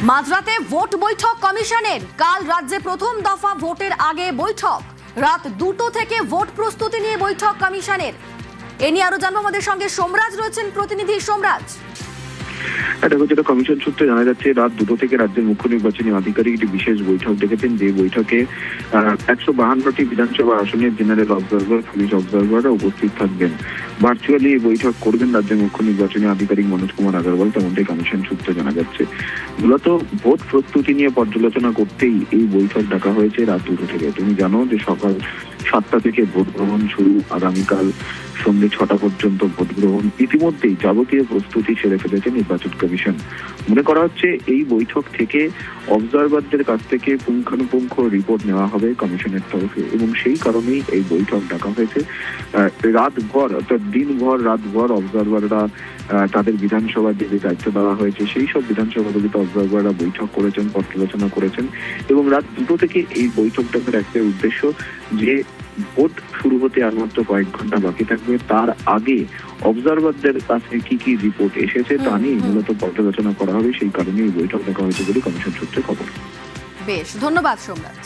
মাঝরাতে ভোট বৈঠক কমিশনের। কাল রাজ্যে প্রথম দফা ভোটের আগে বৈঠক। রাত 2টো থেকে ভোট প্রস্তুতি নিয়ে বৈঠক কমিশনের। এ নিয়ে আরো জানবো, আমাদের সঙ্গে সোমরাজ রয়েছেন, প্রতিনিধি সোমরাজ। দেখো, যেটা কমিশন সূত্রে জানা যাচ্ছে, রাত 2টো থেকে রাজ্যের মুখ্য নির্বাচনী আধিকারিক একটি বিশেষ বৈঠক ডেকেছেন। যে বৈঠকে 152টি বিধানসভা আসনের জেনারেল অবজারভার, পুলিশ অবজারভাররা উপস্থিত থাকবেন। ভার্চুয়ালি এই বৈঠক করবেন রাজ্যের মুখ্য নির্বাচনী আধিকারিক মনোজ কুমার আগরওয়াল, তেমনটাই কমিশন সূত্রে জানা যাচ্ছে। মূলত ভোট প্রস্তুতি নিয়ে পর্যালোচনা করতেই এই বৈঠক ডাকা হয়েছে রাত 2টো থেকে। তুমি জানো যে সকাল 7টা থেকে ভোট গ্রহণ শুরু, আগামীকাল সন্ধ্যে 6টা পর্যন্ত ভোট গ্রহণ। ইতিমধ্যেই যাবতীয় প্রস্তুতি সেরে ফেলেছে নির্বাচন কমিশন। মনে করা হচ্ছে এই বৈঠক থেকে অবজারভারদের কাছ থেকে পুঙ্খানুপুঙ্খ রিপোর্ট নেওয়া হবে কমিশনের তরফে, এবং সেই কারণেই এই বৈঠক ডাকা হয়েছে। রাতভর, অর্থাৎ দিনভর রাতভর অবজারভাররা তাদের বিধানসভার যে দায়িত্ব দেওয়া হয়েছে সেই সব বিধানসভাগুলিতে অবজারভাররা বৈঠক করেছেন, পর্যালোচনা করেছেন। এবং রাত 2টো থেকে এই বৈঠক ডাকার একটা উদ্দেশ্য যে ভোট শুরু হতে আর মাত্র কয়েক ঘন্টা বাকি থাকবে, তার আগে অবজারভারদের কাছে কি কি রিপোর্ট এসেছে তা নিয়ে মূলত পর্যালোচনা করা হবে। সেই কারণে এই বৈঠক ডাকা হয়েছে বলে কমিশন সূত্রে খবর। বেশ, ধন্যবাদ সোমরাজ।